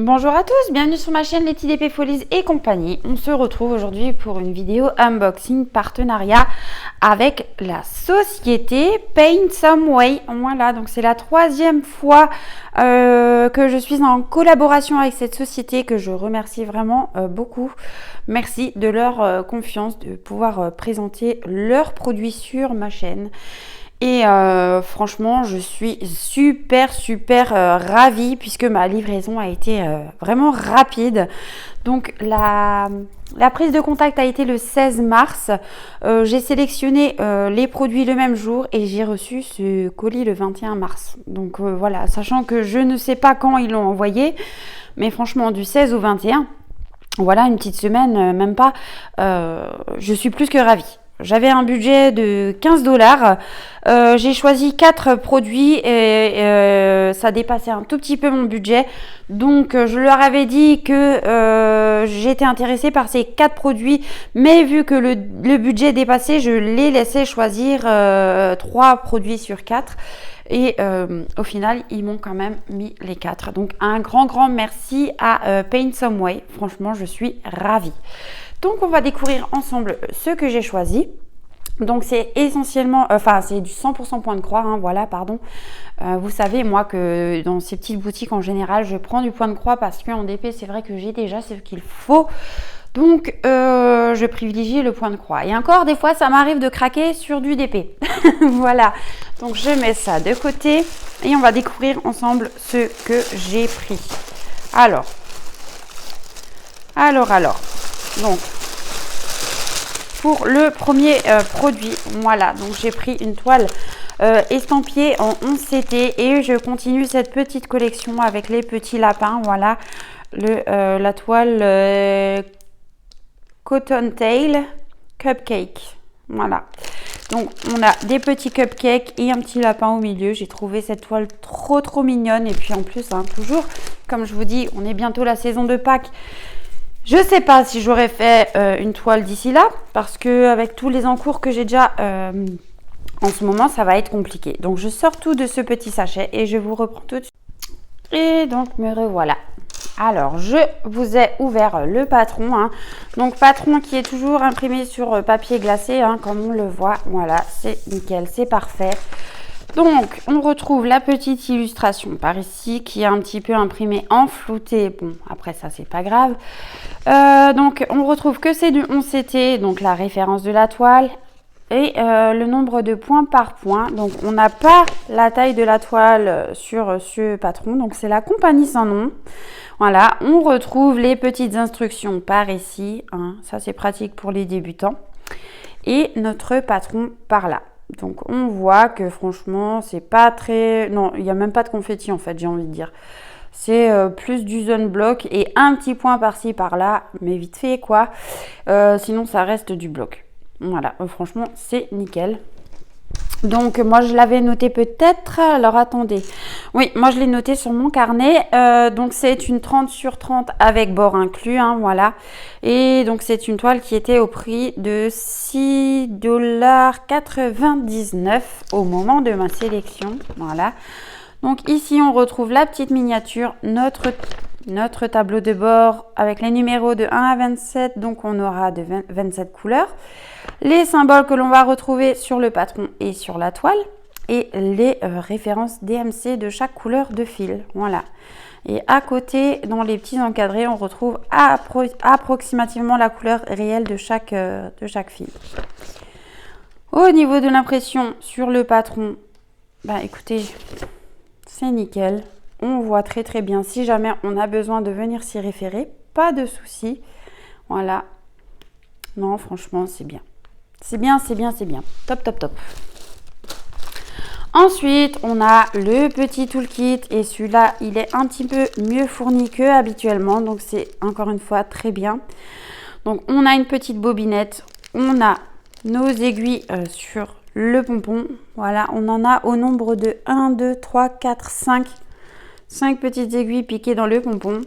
Bonjour à tous, bienvenue sur ma chaîne Letty DP Folies et compagnie. On se retrouve aujourd'hui pour une vidéo unboxing partenariat avec la société Paint Some Way. Voilà, donc c'est la troisième fois que je suis en collaboration avec cette société que je remercie vraiment beaucoup. Merci de leur confiance de pouvoir présenter leurs produits sur ma chaîne. Et franchement, je suis super ravie puisque ma livraison a été vraiment rapide. Donc la prise de contact a été le 16 mars. J'ai sélectionné les produits le même jour et j'ai reçu ce colis le 21 mars. Donc voilà, sachant que je ne sais pas quand ils l'ont envoyé, mais franchement du 16 au 21, voilà une petite semaine, même pas, je suis plus que ravie. J'avais un budget de 15 $. J'ai choisi 4 produits et ça dépassait un tout petit peu mon budget. Donc, je leur avais dit que j'étais intéressée par ces 4 produits. Mais vu que le budget dépassait, je les laissais choisir 3 produits sur 4. Et au final, ils m'ont quand même mis les 4. Donc, un grand merci à Paint Some Way. Franchement, je suis ravie. Donc, on va découvrir ensemble ce que j'ai choisi. Donc, c'est essentiellement, c'est du 100% point de croix, hein, voilà, pardon. Vous savez, moi, que dans ces petites boutiques, en général, je prends du point de croix parce qu'en DP, c'est vrai que j'ai déjà ce qu'il faut. Donc, je privilégie le point de croix. Et encore, des fois, ça m'arrive de craquer sur du DP. Voilà. Donc, je mets ça de côté et on va découvrir ensemble ce que j'ai pris. Alors. Donc, pour le premier produit, voilà, donc j'ai pris une toile estampillée en 11CT et je continue cette petite collection avec les petits lapins, voilà, la toile Cotton Tail Cupcake, voilà. Donc, on a des petits cupcakes et un petit lapin au milieu. J'ai trouvé cette toile trop mignonne et puis en plus, hein, toujours, comme je vous dis, on est bientôt la saison de Pâques. Je ne sais pas si j'aurais fait une toile d'ici là, parce que avec tous les encours que j'ai déjà en ce moment, ça va être compliqué. Donc, je sors tout de ce petit sachet et je vous reprends tout de suite. Et donc, me revoilà. Alors, je vous ai ouvert le patron. Hein. Donc, patron qui est toujours imprimé sur papier glacé, hein, comme on le voit. Voilà, c'est nickel, c'est parfait. Donc, on retrouve la petite illustration par ici qui est un petit peu imprimée en flouté. Bon, après ça, c'est pas grave. Donc, on retrouve que c'est du 11CT, donc la référence de la toile et le nombre de points par point. Donc, on n'a pas la taille de la toile sur ce patron. Donc, c'est la compagnie sans nom. Voilà, on retrouve les petites instructions par ici. Hein. Ça, c'est pratique pour les débutants. Et notre patron par là. Donc, on voit que franchement, c'est pas très... Non, il n'y a même pas de confetti, en fait, j'ai envie de dire. C'est plus du zone bloc et un petit point par-ci, par-là, mais vite fait, quoi. Sinon, ça reste du bloc. Voilà, franchement, c'est nickel. Donc, moi, je l'avais noté peut-être. Alors, attendez. Oui, moi, je l'ai noté sur mon carnet. Donc, c'est une 30 sur 30 avec bord inclus. Hein, voilà. Et donc, c'est une toile qui était au prix de 6,99 $ au moment de ma sélection. Voilà. Donc, ici, on retrouve la petite miniature, notre tableau de bord avec les numéros de 1 à 27. Donc, on aura de 27 couleurs. Les symboles que l'on va retrouver sur le patron et sur la toile et les références DMC de chaque couleur de fil. Voilà. Et à côté, dans les petits encadrés, on retrouve approximativement la couleur réelle de chaque fil. Au niveau de l'impression sur le patron, bah écoutez, c'est nickel. On voit très bien. Si jamais on a besoin de venir s'y référer, pas de souci. Voilà. Non, franchement, c'est bien. C'est bien. Top. Ensuite, on a le petit toolkit et celui-là, il est un petit peu mieux fourni que habituellement. Donc, c'est encore une fois très bien. Donc, on a une petite bobinette. On a nos aiguilles sur le pompon. Voilà, on en a au nombre de 1, 2, 3, 4, 5. 5 petites aiguilles piquées dans le pompon.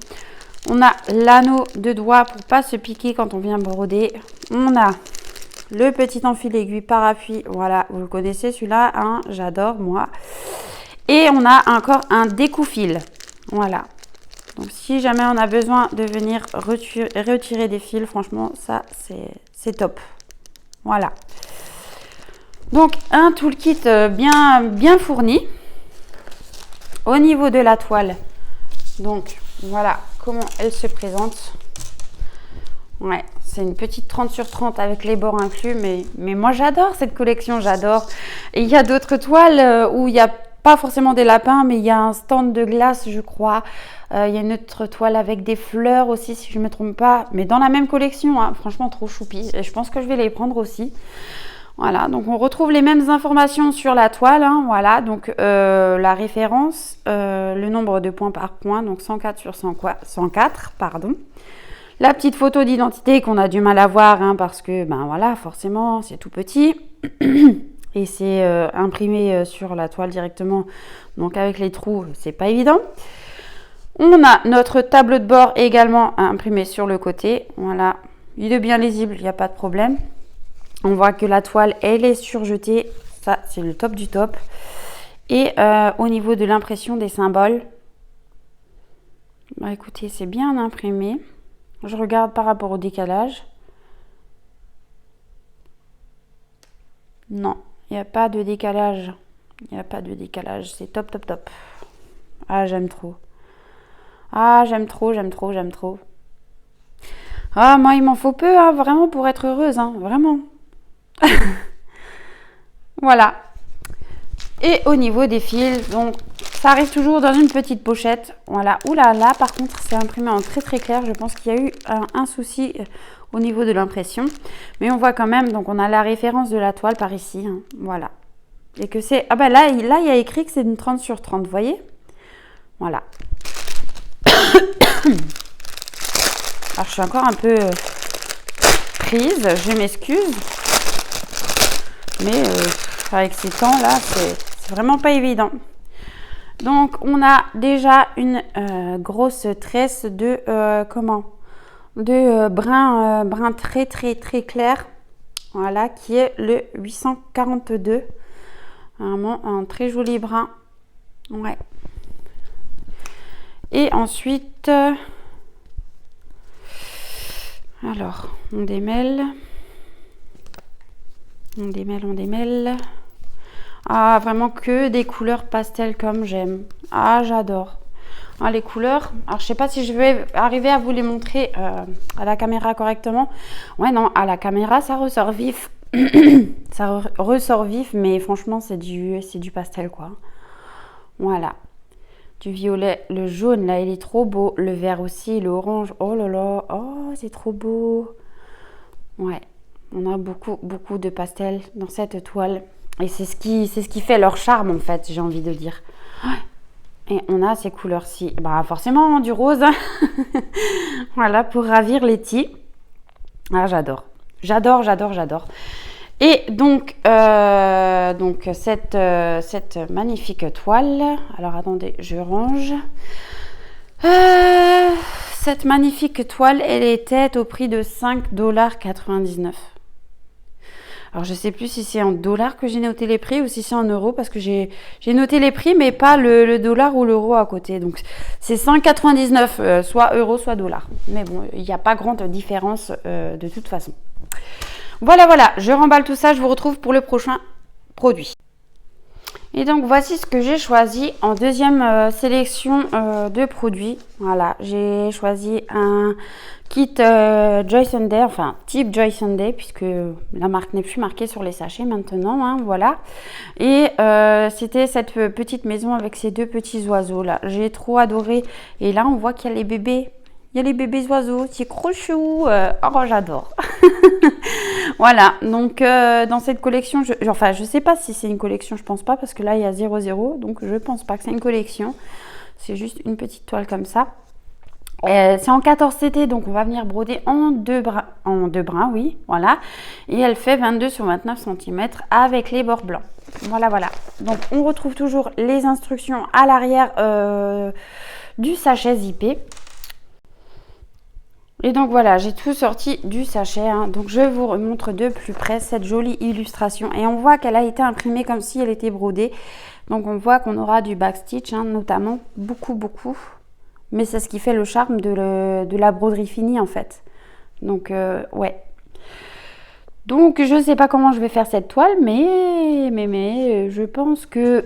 On a l'anneau de doigt pour pas se piquer quand on vient broder. On a le petit enfil aiguille par appui, voilà, vous le connaissez celui-là, hein, j'adore moi. Et on a encore un découpe-fil, voilà. Donc si jamais on a besoin de venir retirer des fils, franchement, ça c'est top. Voilà. Donc un toolkit bien fourni. Au niveau de la toile, donc voilà comment elle se présente. Ouais, c'est une petite 30 sur 30 avec les bords inclus, mais moi j'adore cette collection, j'adore. Et il y a d'autres toiles où il n'y a pas forcément des lapins, mais il y a un stand de glace, je crois. Il y a une autre toile avec des fleurs aussi, si je ne me trompe pas, mais dans la même collection, hein. Franchement trop choupi. Et je pense que je vais les prendre aussi. Voilà, donc on retrouve les mêmes informations sur la toile, hein, voilà, donc la référence, le nombre de points par point, donc 104 sur 104, pardon. La petite photo d'identité qu'on a du mal à voir, hein, parce que, ben voilà, forcément, c'est tout petit. Et c'est imprimé sur la toile directement, donc avec les trous, c'est pas évident. On a notre tableau de bord également imprimé sur le côté, voilà, il est bien lisible, il n'y a pas de problème. On voit que la toile, elle est surjetée. Ça, c'est le top du top. Et au niveau de l'impression des symboles, bah, écoutez, c'est bien imprimé. Je regarde par rapport au décalage. Non, il n'y a pas de décalage. Il n'y a pas de décalage. C'est top, top, top. Ah, j'aime trop. Ah, j'aime trop, j'aime trop, j'aime trop. Ah, moi, il m'en faut peu, hein, vraiment, pour être heureuse. Hein, vraiment. Voilà. Et au niveau des fils, donc ça arrive toujours dans une petite pochette. Voilà. Ouh là là, par contre, c'est imprimé en très très clair. Je pense qu'il y a eu un souci au niveau de l'impression. Mais on voit quand même, donc on a la référence de la toile par ici. Hein. Voilà. Et que c'est... Ah ben là, il y a écrit que c'est une 30 sur 30, vous voyez? Voilà. Alors, je suis encore un peu prise, je m'excuse. Mais avec ces temps là, c'est vraiment pas évident. Donc on a déjà une grosse tresse de brun très très très clair. Voilà, qui est le 842. Vraiment un très joli brun. Ouais. Et ensuite, alors on démêle. On démêle. Ah, vraiment que des couleurs pastel comme j'aime. Ah, j'adore. Ah, les couleurs. Alors, je sais pas si je vais arriver à vous les montrer à la caméra correctement. Ouais, non, à la caméra, ça ressort vif. Ça ressort vif, mais franchement, c'est du pastel, quoi. Voilà. Du violet. Le jaune, là, il est trop beau. Le vert aussi, le orange. Oh là là. Oh, c'est trop beau. Ouais. On a beaucoup de pastels dans cette toile. Et c'est ce qui fait leur charme, en fait, j'ai envie de dire. Et on a ces couleurs-ci. Bah, forcément, du rose. Voilà, pour ravir les tis. Ah, j'adore. J'adore. Et donc cette magnifique toile. Alors, attendez, je range. Cette magnifique toile, elle était au prix de 5,99 $. Alors, je ne sais plus si c'est en dollars que j'ai noté les prix ou si c'est en euros parce que j'ai noté les prix, mais pas le dollar ou l'euro à côté. Donc, c'est 5,99 $, soit euros, soit dollars. Mais bon, il n'y a pas grande différence de toute façon. Voilà, je remballe tout ça. Je vous retrouve pour le prochain produit. Et donc, voici ce que j'ai choisi en deuxième sélection de produits. Voilà, j'ai choisi un kit Joy Sunday, enfin type Joy Sunday, puisque la marque n'est plus marquée sur les sachets maintenant, hein, voilà. Et c'était cette petite maison avec ces deux petits oiseaux là. J'ai trop adoré. Et là, on voit qu'il y a les bébés. Il y a les bébés oiseaux, c'est trop chou. Oh, j'adore. Voilà, donc dans cette collection, je sais pas si c'est une collection, je pense pas, parce que là, il y a 0,0, donc je pense pas que c'est une collection. C'est juste une petite toile comme ça. C'est en 14 CT, donc on va venir broder en deux brins, oui, voilà. Et elle fait 22 sur 29 cm avec les bords blancs. Voilà. Donc on retrouve toujours les instructions à l'arrière du sachet zippé. Et donc voilà, j'ai tout sorti du sachet, hein. Donc je vous remontre de plus près cette jolie illustration. Et on voit qu'elle a été imprimée comme si elle était brodée. Donc on voit qu'on aura du backstitch, hein, notamment beaucoup. Mais c'est ce qui fait le charme de la broderie finie en fait. Donc ouais. Donc je ne sais pas comment je vais faire cette toile, mais je pense que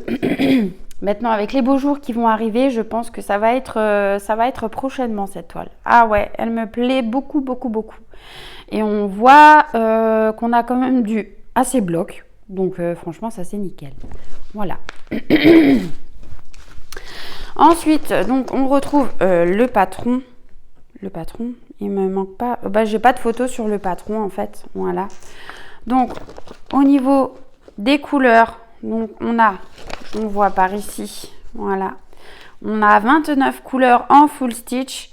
maintenant avec les beaux jours qui vont arriver, je pense que ça va être prochainement cette toile. Ah ouais, elle me plaît beaucoup, beaucoup, beaucoup. Et on voit qu'on a quand même du assez bloc. Donc franchement, ça c'est nickel. Voilà. Ensuite, donc on retrouve le patron. Le patron, il me manque pas. J'ai pas de photo sur le patron en fait. Voilà. Donc au niveau des couleurs, donc on voit par ici. Voilà. On a 29 couleurs en full stitch.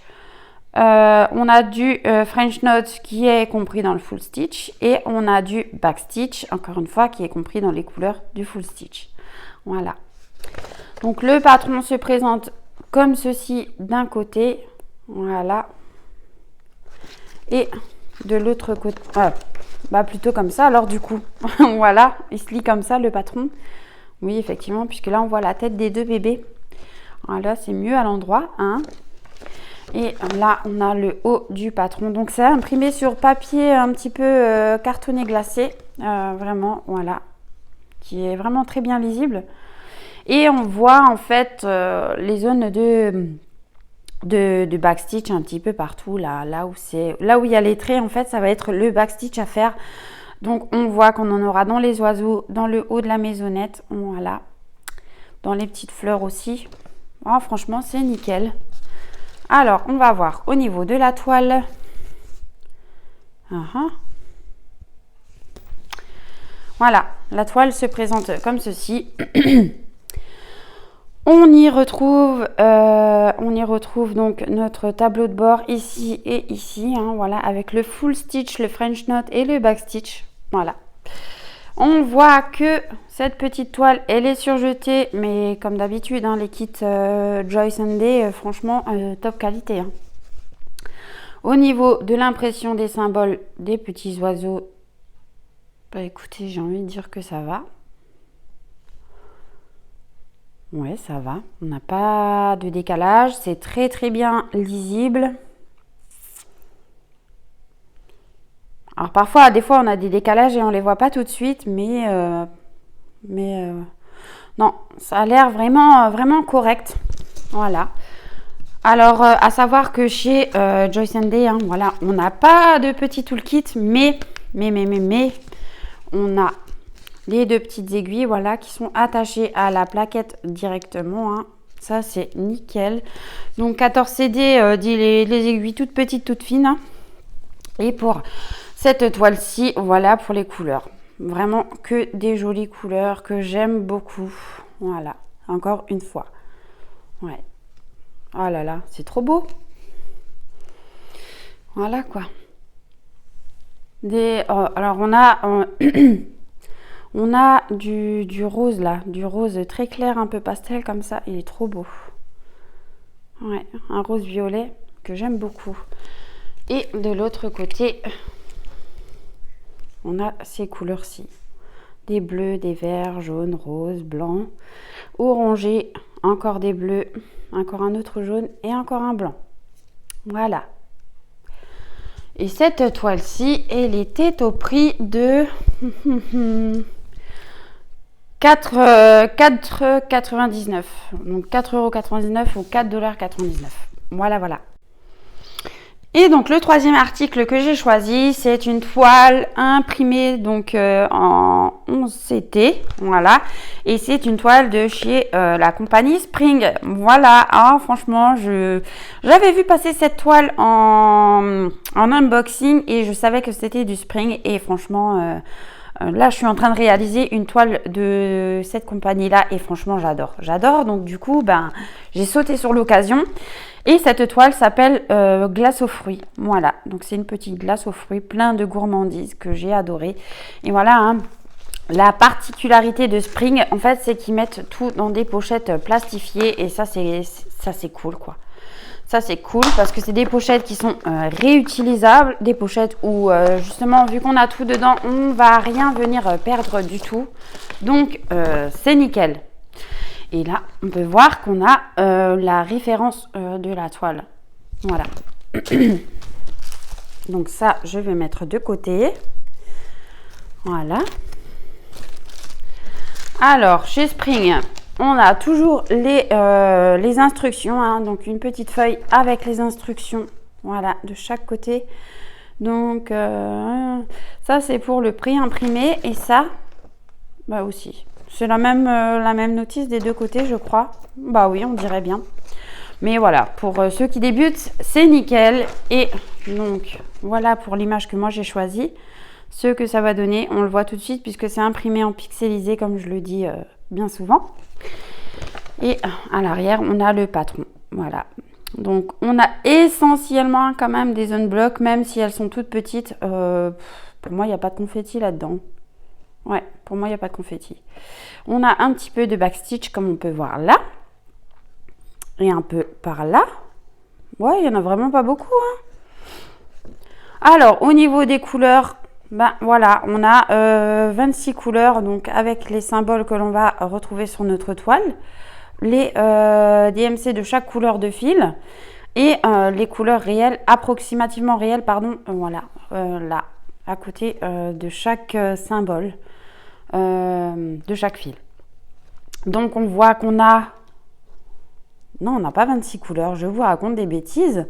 On a du French Knot qui est compris dans le full stitch et on a du back stitch, encore une fois, qui est compris dans les couleurs du full stitch. Voilà. Donc le patron se présente comme ceci d'un côté. Voilà. Et de l'autre côté, plutôt comme ça. Alors du coup, voilà, il se lit comme ça le patron. Oui, effectivement, puisque là on voit la tête des deux bébés. Voilà, c'est mieux à l'endroit, hein. Et là, on a le haut du patron. Donc, c'est imprimé sur papier un petit peu cartonné glacé. Vraiment, voilà. Qui est vraiment très bien lisible. Et on voit en fait les zones de backstitch un petit peu partout. Là où il y a les traits, en fait, ça va être le backstitch à faire. Donc, on voit qu'on en aura dans les oiseaux, dans le haut de la maisonnette. Voilà. Dans les petites fleurs aussi. Oh, franchement, c'est nickel. Alors, on va voir au niveau de la toile. Voilà, la toile se présente comme ceci. On y retrouve donc notre tableau de bord ici et ici. Hein, voilà, avec le full stitch, le French Knot et le back stitch. Voilà. On voit que cette petite toile, elle est surjetée, mais comme d'habitude, hein, les kits Joy Sunday, franchement, top qualité. Hein. Au niveau de l'impression des symboles des petits oiseaux, écoutez, j'ai envie de dire que ça va. Ouais, ça va. On n'a pas de décalage, c'est très très bien lisible. Alors parfois, des fois, on a des décalages et on les voit pas tout de suite, mais non, ça a l'air vraiment, vraiment correct. Voilà. Alors, à savoir que chez Joy Sunday, hein, voilà, on n'a pas de petit toolkit, mais on a les deux petites aiguilles, voilà, qui sont attachées à la plaquette directement. Hein. Ça, c'est nickel. Donc, 14 CD, dit les aiguilles toutes petites, toutes fines. Hein. Et pour cette toile-ci, voilà pour les couleurs. Vraiment que des jolies couleurs que j'aime beaucoup. Voilà, encore une fois. Ouais. Oh là là, c'est trop beau. Voilà quoi. Alors on a on a du rose là, du rose très clair, un peu pastel comme ça. Il est trop beau. Ouais, un rose violet que j'aime beaucoup. Et de l'autre côté, on a ces couleurs-ci. Des bleus, des verts, jaunes, roses, blancs, orangés, encore des bleus, encore un autre jaune et encore un blanc. Voilà. Et cette toile-ci, elle était au prix de 4,99 €. Donc 4,99 € ou 4,99 $. Voilà, voilà. Et donc le troisième article que j'ai choisi, c'est une toile imprimée donc en 11 CT, voilà, et c'est une toile de chez la compagnie Spring, voilà. Ah, franchement, j'avais vu passer cette toile en unboxing et je savais que c'était du Spring et franchement, là je suis en train de réaliser une toile de cette compagnie là et franchement j'adore, donc du coup j'ai sauté sur l'occasion. Et cette toile s'appelle glace aux fruits. Voilà, donc c'est une petite glace aux fruits plein de gourmandises que j'ai adoré. Et voilà, hein, la particularité de Spring, en fait, c'est qu'ils mettent tout dans des pochettes plastifiées. Et ça, c'est cool, quoi. Ça, c'est cool parce que c'est des pochettes qui sont réutilisables. Des pochettes où, justement, vu qu'on a tout dedans, on ne va rien venir perdre du tout. Donc, c'est nickel. Et là, on peut voir qu'on a la référence de la toile. Voilà. Donc ça, je vais mettre de côté. Voilà. Alors, chez Spring, on a toujours les instructions. Hein, donc, une petite feuille avec les instructions. Voilà, de chaque côté. Donc, ça, c'est pour le pré-imprimé. Et ça, bah aussi. C'est la même notice des deux côtés, je crois. Bah oui, on dirait bien. Mais voilà, pour ceux qui débutent, c'est nickel. Et donc, voilà pour l'image que moi j'ai choisie. Ce que ça va donner, on le voit tout de suite puisque c'est imprimé en pixelisé, comme je le dis bien souvent. Et à l'arrière, on a le patron. Voilà. Donc, on a essentiellement quand même des zone blocs, même si elles sont toutes petites. Pour moi, il n'y a pas de confetti là-dedans. Ouais, pour moi, il n'y a pas de confetti. On a un petit peu de backstitch, comme on peut voir là. Et un peu par là. Ouais, il n'y en a vraiment pas beaucoup. Hein. Alors, au niveau des couleurs, ben voilà, on a 26 couleurs, donc avec les symboles que l'on va retrouver sur notre toile. Les DMC de chaque couleur de fil. Et les couleurs réelles, approximativement réelles, pardon, voilà, là, à côté de chaque symbole de chaque fil. Donc, on voit qu'on a... Non, on n'a pas 26 couleurs, je vous raconte des bêtises.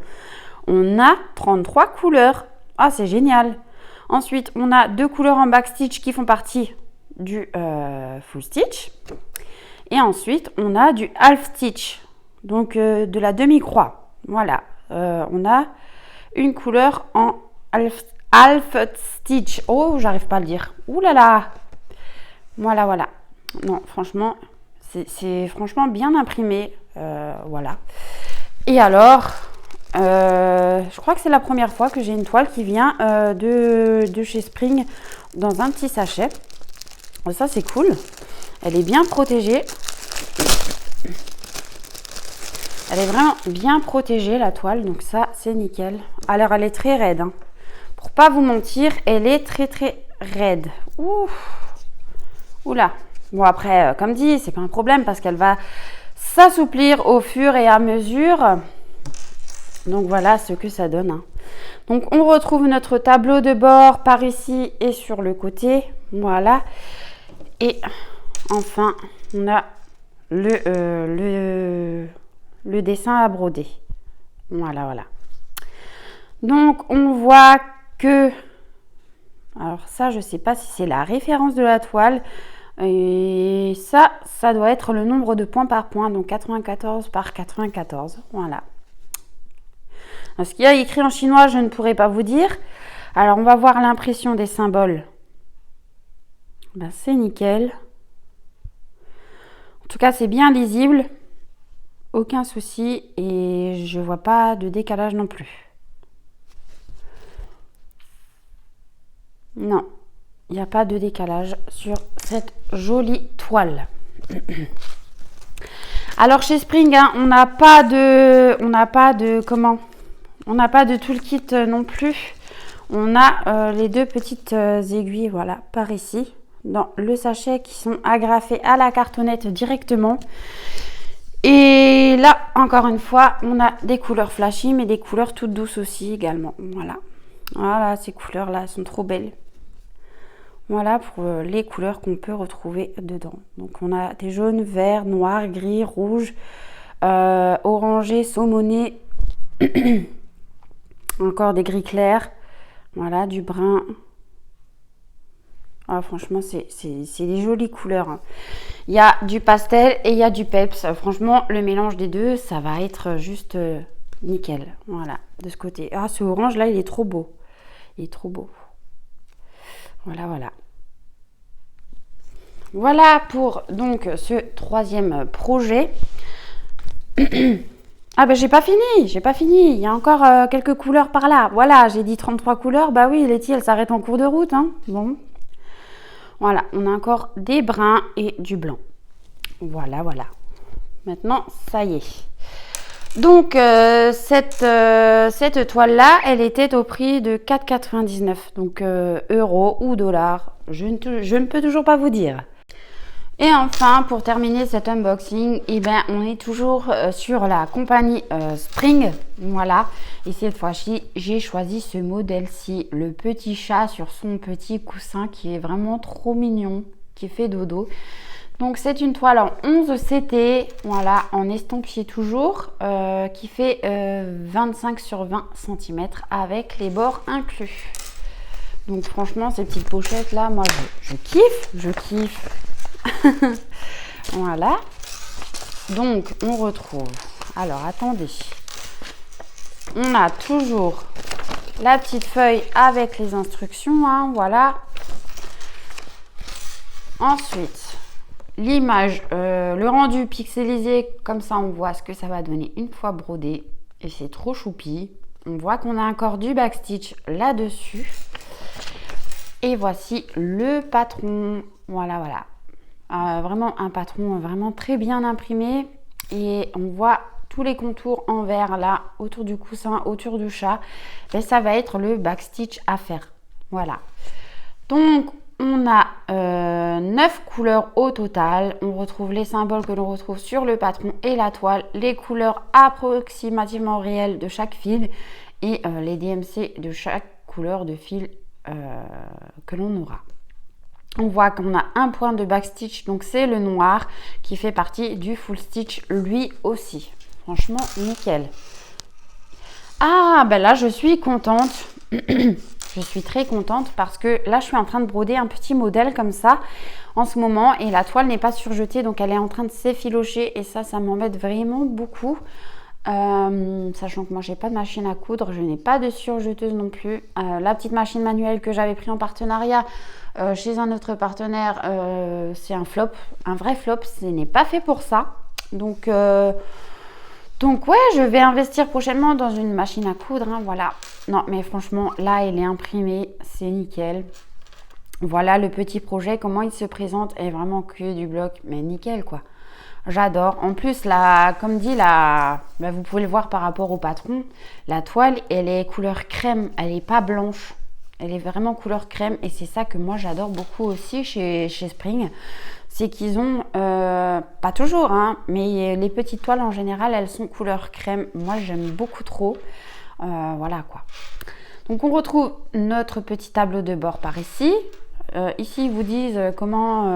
On a 33 couleurs. Ah, c'est génial. Ensuite, on a 2 couleurs en backstitch qui font partie du full stitch. Et ensuite, on a du half stitch, donc de la demi-croix. Voilà, on a une couleur en half stitch. Oh, j'arrive pas à le dire. Ouh là là. Voilà, voilà. Non, franchement, c'est franchement bien imprimé. Voilà. Et alors, je crois que c'est la première fois que j'ai une toile qui vient de chez Spring dans un petit sachet. Ça, c'est cool. Elle est bien protégée. Elle est vraiment bien protégée, la toile. Donc ça, c'est nickel. Alors, elle est très raide. Hein. Pour pas vous mentir, elle est très, très raide. Ouh. Oula. Bon, après, comme dit, c'est pas un problème parce qu'elle va s'assouplir au fur et à mesure. Donc, voilà ce que ça donne. Hein. Donc, on retrouve notre tableau de bord par ici et sur le côté. Voilà. Et enfin, on a le dessin à broder. Voilà, voilà. Donc, on voit que... Alors ça, je ne sais pas si c'est la référence de la toile. Et ça doit être le nombre de points par point. Donc, 94 par 94. Voilà. Alors, ce qu'il y a écrit en chinois, je ne pourrais pas vous dire. Alors, on va voir l'impression des symboles. Ben, c'est nickel. En tout cas, c'est bien lisible. Aucun souci. Et je vois pas de décalage non plus. Non, il n'y a pas de décalage sur cette jolie toile. Alors chez Spring, hein, on n'a pas de toolkit non plus. On a les deux petites aiguilles, voilà, par ici, dans le sachet qui sont agrafées à la cartonnette directement. Et là, encore une fois, on a des couleurs flashy, mais des couleurs toutes douces aussi également. Voilà. Voilà, ces couleurs-là sont trop belles. Voilà pour les couleurs qu'on peut retrouver dedans. Donc, on a des jaunes, verts, noirs, gris, rouges, orangés, saumonés. Encore des gris clairs. Voilà, du brun. Ah, franchement, c'est des jolies couleurs. Hein. Il y a du pastel et il y a du peps. Franchement, le mélange des deux, ça va être juste nickel. Voilà, de ce côté. Ah, ce orange là, il est trop beau. Il est trop beau. Voilà, voilà. Voilà pour donc ce troisième projet. Ah ben j'ai pas fini. Il y a encore quelques couleurs par là. Voilà, j'ai dit 33 couleurs. Bah oui, Letty, elle s'arrête en cours de route. Hein. Bon. Voilà, on a encore des bruns et du blanc. Voilà, voilà. Maintenant, ça y est. Donc, cette toile-là, elle était au prix de 4,99. Donc, euros ou dollars, je ne peux toujours pas vous dire. Et enfin, pour terminer cet unboxing, eh ben, on est toujours sur la compagnie Spring. Voilà. Et cette fois-ci, j'ai choisi ce modèle-ci, le petit chat sur son petit coussin qui est vraiment trop mignon, qui fait dodo. Donc, c'est une toile en 11 CT, voilà, en estampillé toujours, qui fait 25 sur 20 cm avec les bords inclus. Donc, franchement, ces petites pochettes-là, moi, je kiffe. Voilà. Donc, on retrouve. Alors, attendez. On a toujours la petite feuille avec les instructions. Hein, voilà. Ensuite, l'image, le rendu pixelisé. Comme ça, on voit ce que ça va donner une fois brodé. Et c'est trop choupi. On voit qu'on a encore du backstitch là-dessus. Et voici le patron. Voilà. Vraiment un patron vraiment très bien imprimé et on voit tous les contours en vert là autour du coussin, autour du chat. Et ça va être le backstitch à faire. Voilà. Donc on a 9 couleurs au total. On retrouve les symboles que l'on retrouve sur le patron et la toile, les couleurs approximativement réelles de chaque fil et les DMC de chaque couleur de fil que l'on aura. On voit qu'on a un point de backstitch, donc c'est le noir qui fait partie du full stitch lui aussi. Franchement, nickel. Ah, ben là, je suis contente. Je suis très contente parce que là, je suis en train de broder un petit modèle comme ça en ce moment et la toile n'est pas surjetée, donc elle est en train de s'effilocher et ça m'embête vraiment beaucoup. Sachant que moi j'ai pas de machine à coudre, je n'ai pas de surjeteuse non plus. La petite machine manuelle que j'avais pris en partenariat chez un autre partenaire, c'est un flop, un vrai flop, ce n'est pas fait pour ça. Donc ouais, je vais investir prochainement dans une machine à coudre, hein, voilà. Non mais franchement là elle est imprimée, c'est nickel. Voilà le petit projet, comment il se présente, est vraiment que du bloc, mais nickel quoi. J'adore. En plus, comme dit, vous pouvez le voir par rapport au patron, la toile, elle est couleur crème, elle n'est pas blanche. Elle est vraiment couleur crème et c'est ça que moi j'adore beaucoup aussi chez Spring. C'est qu'ils ont, pas toujours, hein, mais les petites toiles en général, elles sont couleur crème. Moi, j'aime beaucoup trop. Voilà quoi. Donc, on retrouve notre petit tableau de bord par ici. Ici, ils vous disent comment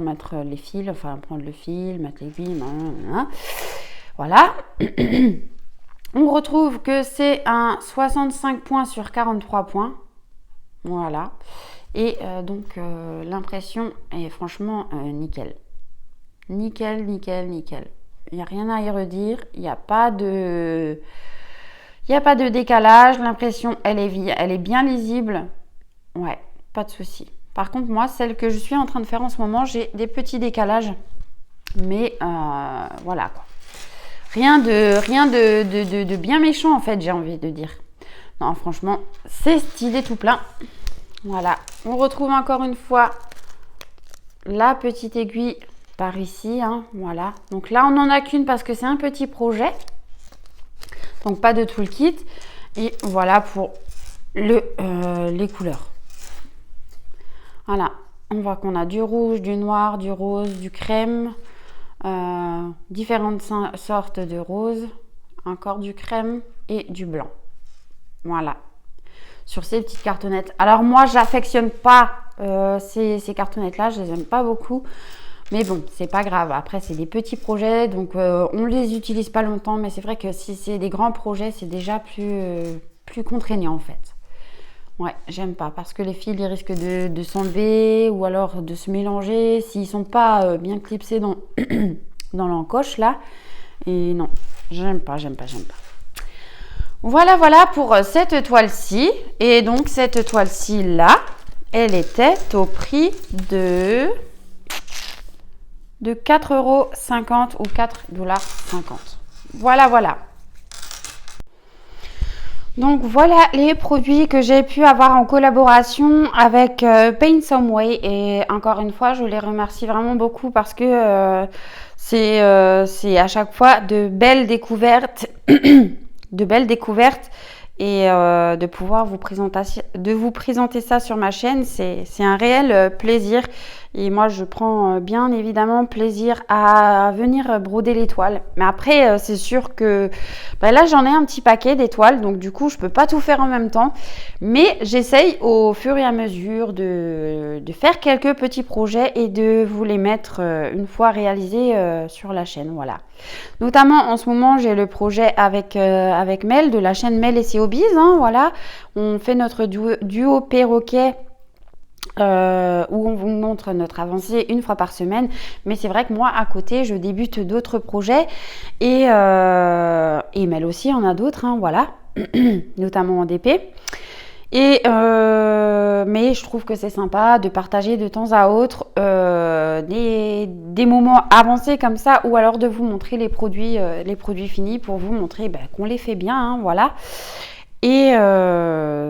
mettre les fils, enfin prendre le fil, mettre l'aiguille, voilà. On retrouve que c'est un 65 points sur 43 points, voilà. Et donc l'impression est franchement nickel. Nickel. Il n'y a rien à y redire, il n'y a pas de décalage, l'impression elle est bien lisible, ouais. Pas de souci. Par contre, moi, celle que je suis en train de faire en ce moment, j'ai des petits décalages. Mais voilà quoi. Rien de bien méchant en fait, j'ai envie de dire. Non, franchement, c'est stylé tout plein. Voilà. On retrouve encore une fois la petite aiguille par ici. Hein, voilà. Donc là, on n'en a qu'une parce que c'est un petit projet. Donc pas de tout le kit. Et voilà pour les couleurs. Voilà, on voit qu'on a du rouge, du noir, du rose, du crème, différentes sortes de rose, encore du crème et du blanc. Voilà, sur ces petites cartonnettes. Alors moi, j'affectionne pas ces cartonnettes-là, je les aime pas beaucoup. Mais bon, c'est pas grave. Après, c'est des petits projets, donc on les utilise pas longtemps. Mais c'est vrai que si c'est des grands projets, c'est déjà plus contraignant en fait. Ouais, j'aime pas parce que les fils ils risquent de s'enlever ou alors de se mélanger s'ils sont pas bien clipsés dans l'encoche là. Et non, j'aime pas. Voilà pour cette toile-ci. Et donc cette toile-ci là, elle était au prix de 4,50 € ou 4,50 $. Voilà. Donc voilà les produits que j'ai pu avoir en collaboration avec Paint Some Way et encore une fois je les remercie vraiment beaucoup parce que c'est à chaque fois de belles découvertes et de pouvoir vous présenter ça sur ma chaîne, c'est un réel plaisir Et moi, je prends bien évidemment plaisir à venir broder les toiles. Mais après, c'est sûr que là, j'en ai un petit paquet d'étoiles. Donc, du coup, je ne peux pas tout faire en même temps. Mais j'essaye au fur et à mesure de faire quelques petits projets et de vous les mettre une fois réalisés sur la chaîne. Voilà. Notamment, en ce moment, j'ai le projet avec Mel de la chaîne Mel et ses hobbies. Hein, voilà. On fait notre duo perroquet. Où on vous montre notre avancée une fois par semaine. Mais c'est vrai que moi, à côté, je débute d'autres projets. Et Mel aussi en a d'autres, hein, voilà. Notamment en DP. Mais je trouve que c'est sympa de partager de temps à autre des moments avancés comme ça, ou alors de vous montrer les produits finis pour vous montrer qu'on les fait bien, hein, voilà. Et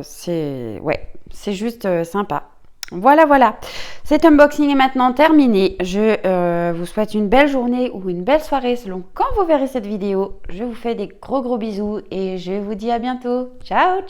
c'est juste sympa. Voilà. Cet unboxing est maintenant terminé. Je vous souhaite une belle journée ou une belle soirée selon quand vous verrez cette vidéo. Je vous fais des gros bisous et je vous dis à bientôt. Ciao.